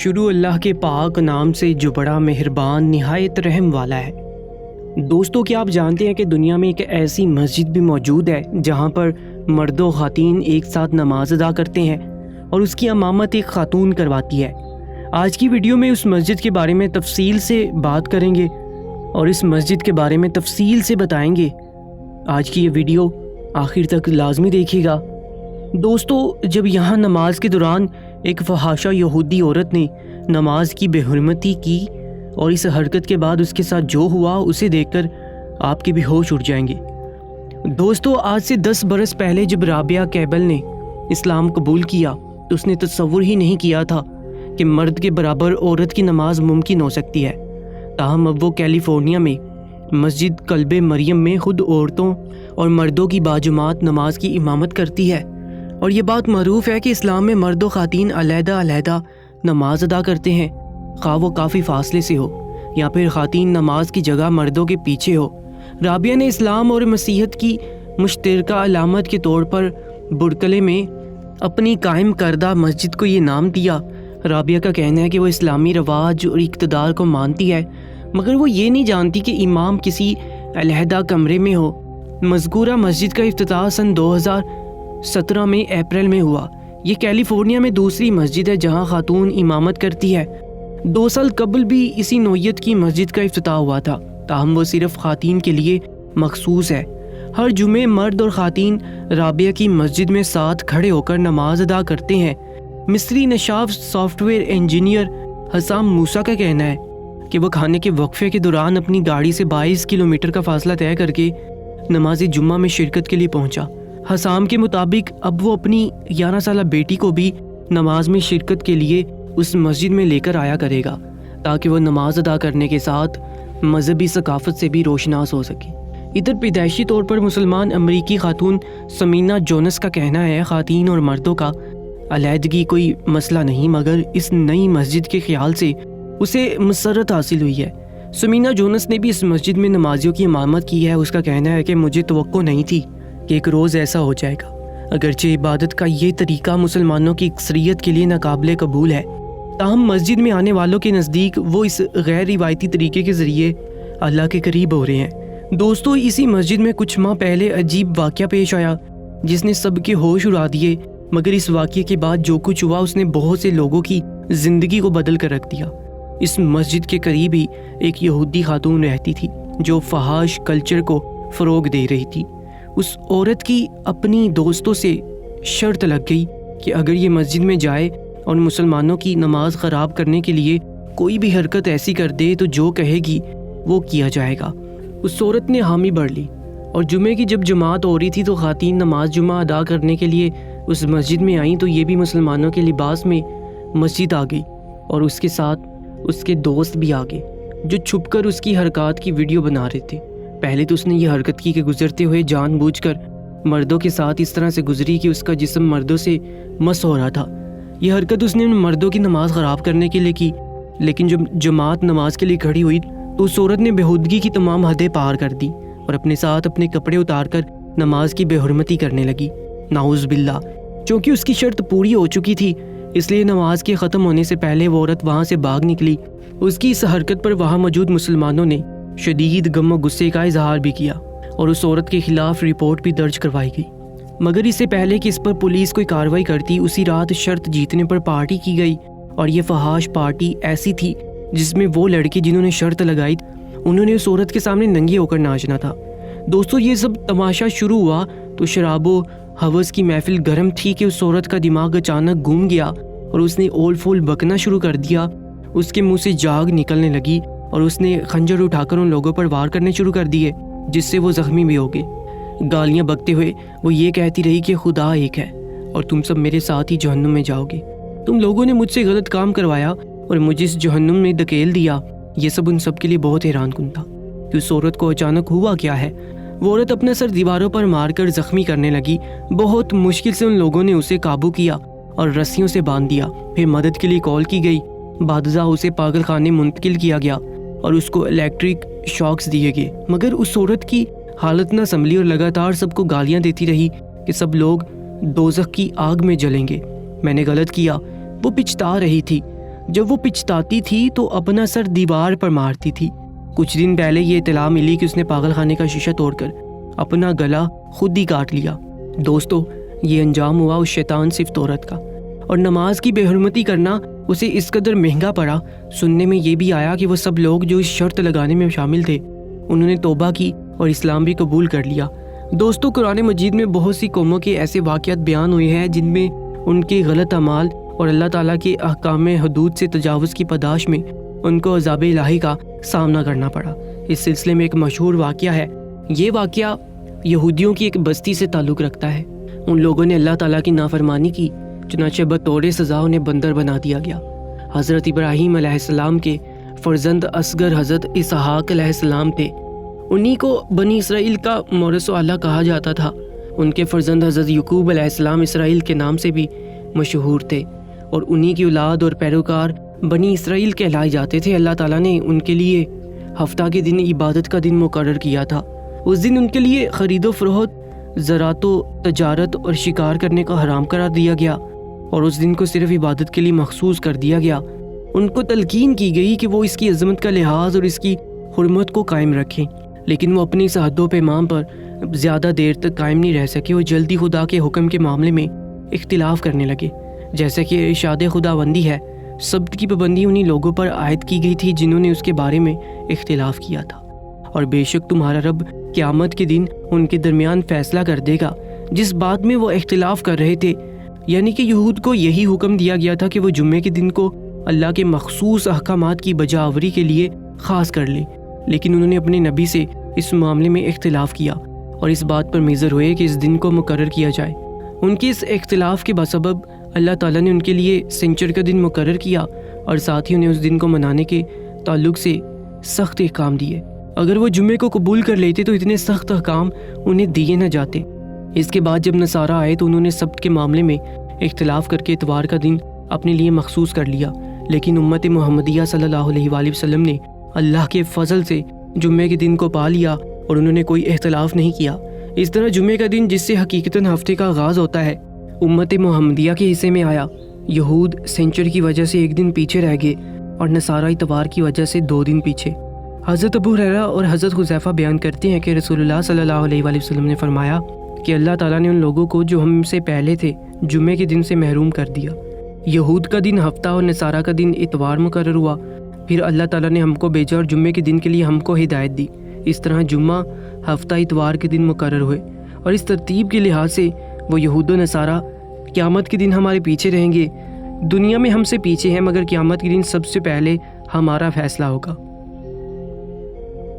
شروع اللہ کے پاک نام سے جو بڑا مہربان نہایت رحم والا ہے۔ دوستو، کیا آپ جانتے ہیں کہ دنیا میں ایک ایسی مسجد بھی موجود ہے جہاں پر مرد و خواتین ایک ساتھ نماز ادا کرتے ہیں اور اس کی امامت ایک خاتون کرواتی ہے۔ آج کی ویڈیو میں اس مسجد کے بارے میں تفصیل سے بات کریں گے اور اس مسجد کے بارے میں تفصیل سے بتائیں گے۔ آج کی یہ ویڈیو آخر تک لازمی دیکھیے گا۔ دوستو، جب یہاں نماز کے دوران ایک فحاشہ یہودی عورت نے نماز کی بے حرمتی کی اور اس حرکت کے بعد اس کے ساتھ جو ہوا اسے دیکھ کر آپ کے بھی ہوش اڑ جائیں گے۔ دوستو، آج سے 10 برس پہلے جب رابعہ کیبل نے اسلام قبول کیا تو اس نے تصور ہی نہیں کیا تھا کہ مرد کے برابر عورت کی نماز ممکن ہو سکتی ہے۔ تاہم اب وہ کیلیفورنیا میں مسجد قلب مریم میں خود عورتوں اور مردوں کی باجماعت نماز کی امامت کرتی ہے، اور یہ بات معروف ہے کہ اسلام میں مرد و خواتین علیحدہ علیحدہ نماز ادا کرتے ہیں، خواہ وہ کافی فاصلے سے ہو یا پھر خواتین نماز کی جگہ مردوں کے پیچھے ہو۔ رابعہ نے اسلام اور مسیحیت کی مشترکہ علامت کے طور پر برکلے میں اپنی قائم کردہ مسجد کو یہ نام دیا۔ رابعہ کا کہنا ہے کہ وہ اسلامی رواج اور اقتدار کو مانتی ہے، مگر وہ یہ نہیں جانتی کہ امام کسی علیحدہ کمرے میں ہو۔ مذکورہ مسجد کا افتتاح سن 2017 میں اپریل میں ہوا۔ یہ کیلیفورنیا میں دوسری مسجد ہے جہاں خاتون امامت کرتی ہے۔ 2 سال قبل بھی اسی نوعیت کی مسجد کا افتتاح ہوا تھا، تاہم وہ صرف خواتین کے لیے مخصوص ہے۔ ہر جمعے مرد اور خواتین رابعہ کی مسجد میں ساتھ کھڑے ہو کر نماز ادا کرتے ہیں۔ مصری نشاف سافٹ ویئر انجینئر حسام موسیٰ کا کہنا ہے کہ وہ کھانے کے وقفے کے دوران اپنی گاڑی سے 22 کلومیٹر کا فاصلہ طے کر کے نماز جمعہ میں شرکت کے لیے پہنچا۔ حسام کے مطابق اب وہ اپنی 11 سالہ بیٹی کو بھی نماز میں شرکت کے لیے اس مسجد میں لے کر آیا کرے گا تاکہ وہ نماز ادا کرنے کے ساتھ مذہبی ثقافت سے بھی روشناس ہو سکے۔ ادھر پیدائشی طور پر مسلمان امریکی خاتون سمینا جونس کا کہنا ہے خواتین اور مردوں کا علیحدگی کوئی مسئلہ نہیں، مگر اس نئی مسجد کے خیال سے اسے مسرت حاصل ہوئی ہے۔ سمینا جونس نے بھی اس مسجد میں نمازیوں کی امامت کی ہے۔ اس کا کہنا ہے کہ مجھے توقع نہیں تھی کہ ایک روز ایسا ہو جائے گا۔ اگرچہ عبادت کا یہ طریقہ مسلمانوں کی اکثریت کے لیے ناقابل قبول ہے، تاہم مسجد میں آنے والوں کے نزدیک وہ اس غیر روایتی طریقے کے ذریعے اللہ کے قریب ہو رہے ہیں۔ دوستو، اسی مسجد میں کچھ ماہ پہلے عجیب واقعہ پیش آیا جس نے سب کے ہوش اڑا دیے، مگر اس واقعے کے بعد جو کچھ ہوا اس نے بہت سے لوگوں کی زندگی کو بدل کر رکھ دیا۔ اس مسجد کے قریب ہی ایک یہودی خاتون رہتی تھی جو فحاش کلچر کو فروغ دے رہی تھی۔ اس عورت کی اپنی دوستوں سے شرط لگ گئی کہ اگر یہ مسجد میں جائے اور مسلمانوں کی نماز خراب کرنے کے لیے کوئی بھی حرکت ایسی کر دے تو جو کہے گی وہ کیا جائے گا۔ اس عورت نے حامی بھر لی، اور جمعے کی جب جماعت ہو رہی تھی تو خواتین نماز جمعہ ادا کرنے کے لیے اس مسجد میں آئیں تو یہ بھی مسلمانوں کے لباس میں مسجد آ گئی، اور اس کے ساتھ اس کے دوست بھی آ گئے جو چھپ کر اس کی حرکات کی ویڈیو بنا رہے تھے۔ پہلے تو اس نے یہ حرکت کی کہ گزرتے ہوئے جان بوجھ کر مردوں کے ساتھ اس طرح سے گزری کہ اس کا جسم مردوں سے مس ہو رہا تھا۔ یہ حرکت اس نے مردوں کی نماز خراب کرنے کے لیے کی، لیکن جب جماعت نماز کے لیے کھڑی ہوئی تو اس عورت نے بےہودگی کی تمام حدیں پار کر دی اور اپنے ساتھ اپنے کپڑے اتار کر نماز کی بے حرمتی کرنے لگی۔ نعوذ باللہ۔ چونکہ اس کی شرط پوری ہو چکی تھی اس لیے نماز کے ختم ہونے سے پہلے وہ عورت وہاں سے بھاگ نکلی۔ اس کی اس حرکت پر وہاں موجود مسلمانوں نے شدید غم و غصے کا اظہار بھی کیا اور اس عورت کے خلاف رپورٹ بھی درج کروائی گئی، مگر اس سے پہلے کہ اس پر پولیس کوئی کارروائی کرتی اسی رات شرط جیتنے پر پارٹی کی گئی، اور یہ فحاش پارٹی ایسی تھی جس میں وہ لڑکی جنہوں نے شرط لگائی انہوں نے اس عورت کے سامنے ننگے ہو کر ناچنا تھا۔ دوستو، یہ سب تماشا شروع ہوا تو شراب و ہوس کی محفل گرم تھی کہ اس عورت کا دماغ اچانک گھوم گیا اور اس نے اول فول بکنا شروع کر دیا۔ اس کے منہ سے جاگ نکلنے لگی اور اس نے خنجر اٹھا کر ان لوگوں پر وار کرنے شروع کر دیے جس سے وہ زخمی بھی ہو گئے۔ گالیاں بکتے ہوئے وہ یہ کہتی رہی کہ خدا ایک ہے اور تم سب میرے ساتھ ہی جہنم میں جاؤ گے۔ تم لوگوں نے مجھ سے غلط کام کروایا اور مجھے اس جہنم میں دھکیل دیا۔ یہ سب ان سب کے لیے بہت حیران کن تھا کہ اس عورت کو اچانک ہوا کیا ہے۔ وہ عورت اپنا سر دیواروں پر مار کر زخمی کرنے لگی۔ بہت مشکل سے ان لوگوں نے اسے قابو کیا اور رسیوں سے باندھ دیا۔ پھر مدد کے لیے کال کی گئی۔ بعد ازاں اسے پاگل خانے منتقل کیا گیا اور اس کو الیکٹرک شاکس دیے گئے، مگر اس عورت کی حالت نہ سنبھلی اور لگاتار سب کو گالیاں دیتی رہی کہ سب لوگ دوزخ کی آگ میں جلیں گے۔ میں نے غلط کیا، وہ پچھتا رہی تھی۔ جب وہ پچھتاتی تھی تو اپنا سر دیوار پر مارتی تھی۔ کچھ دن پہلے یہ اطلاع ملی کہ اس نے پاگل خانے کا شیشہ توڑ کر اپنا گلا خود ہی کاٹ لیا۔ دوستو، یہ انجام ہوا اس شیطان صفت عورت کا، اور نماز کی بے حرمتی کرنا اسے اس قدر مہنگا پڑا۔ سننے میں یہ بھی آیا کہ وہ سب لوگ جو اس شرط لگانے میں شامل تھے انہوں نے توبہ کی اور اسلام بھی قبول کر لیا۔ دوستو، قرآن مجید میں بہت سی قوموں کے ایسے واقعات بیان ہوئے ہیں جن میں ان کے غلط اعمال اور اللہ تعالیٰ کے احکام حدود سے تجاوز کی پاداش میں ان کو عذاب الہی کا سامنا کرنا پڑا۔ اس سلسلے میں ایک مشہور واقعہ ہے۔ یہ واقعہ یہودیوں کی ایک بستی سے تعلق رکھتا ہے۔ ان لوگوں نے اللہ تعالیٰ کی نافرمانی کی، چنانچہ بطور سزا انہیں بندر بنا دیا گیا۔ حضرت ابراہیم علیہ السلام کے فرزند اصغر حضرت اسحاق علیہ السلام تھے۔ انہی کو بنی اسرائیل کا مورث اعلیٰ کہا جاتا تھا۔ ان کے فرزند حضرت یعقوب علیہ السلام اسرائیل کے نام سے بھی مشہور تھے، اور انہی کی اولاد اور پیروکار بنی اسرائیل کہلائے جاتے تھے۔ اللہ تعالیٰ نے ان کے لیے ہفتہ کے دن عبادت کا دن مقرر کیا تھا۔ اس دن ان کے لیے خرید و فروخت، زراعت و تجارت اور شکار کرنے کا حرام قرار دیا گیا، اور اس دن کو صرف عبادت کے لیے مخصوص کر دیا گیا۔ ان کو تلقین کی گئی کہ وہ اس کی عظمت کا لحاظ اور اس کی حرمت کو قائم رکھیں، لیکن وہ اپنی اس حد و پیمان پر زیادہ دیر تک قائم نہیں رہ سکے۔ وہ جلدی خدا کے حکم کے معاملے میں اختلاف کرنے لگے۔ جیسا کہ ارشاد خداوندی ہے، سبت کی پابندی انہی لوگوں پر عائد کی گئی تھی جنہوں نے اس کے بارے میں اختلاف کیا تھا، اور بے شک تمہارا رب قیامت کے دن ان کے درمیان فیصلہ کر دے گا جس بات میں وہ اختلاف کر رہے تھے۔ یعنی کہ یہود کو یہی حکم دیا گیا تھا کہ وہ جمعے کے دن کو اللہ کے مخصوص احکامات کی بجا آوری کے لیے خاص کر لیں، لیکن انہوں نے اپنے نبی سے اس معاملے میں اختلاف کیا اور اس بات پر میزر ہوئے کہ اس دن کو مقرر کیا جائے۔ ان کے اس اختلاف کے بسبب اللہ تعالیٰ نے ان کے لیے سنچر کا دن مقرر کیا، اور ساتھ ہی انہیں اس دن کو منانے کے تعلق سے سخت احکام دیے۔ اگر وہ جمعے کو قبول کر لیتے تو اتنے سخت احکام انہیں دیے نہ جاتے۔ اس کے بعد جب نصارہ آئے تو انہوں نے سبت کے معاملے میں اختلاف کر کے اتوار کا دن اپنے لیے مخصوص کر لیا، لیکن امت محمدیہ صلی اللہ علیہ وآلہ وسلم نے اللہ کے فضل سے جمعے کے دن کو پا لیا اور انہوں نے کوئی اختلاف نہیں کیا۔ اس طرح جمعے کا دن جس سے حقیقتاً ہفتے کا آغاز ہوتا ہے امت محمدیہ کے حصے میں آیا۔ یہود سینچر کی وجہ سے ایک دن پیچھے رہ گئے اور نصارہ اتوار کی وجہ سے 2 دن پیچھے۔ حضرت ابو ہریرہ اور حضرت حذیفہ بیان کرتے ہیں کہ رسول اللہ صلی اللہ علیہ وآلہ وسلم نے فرمایا کہ اللہ تعالیٰ نے ان لوگوں کو جو ہم سے پہلے تھے جمعے کے دن سے محروم کر دیا۔ یہود کا دن ہفتہ اور نصارہ کا دن اتوار مقرر ہوا، پھر اللہ تعالیٰ نے ہم کو بھیجا اور جمعے کے دن کے لیے ہم کو ہدایت دی۔ اس طرح جمعہ، ہفتہ، اتوار کے دن مقرر ہوئے، اور اس ترتیب کے لحاظ سے وہ یہود و نصارہ قیامت کے دن ہمارے پیچھے رہیں گے۔ دنیا میں ہم سے پیچھے ہیں، مگر قیامت کے دن سب سے پہلے ہمارا فیصلہ ہوگا۔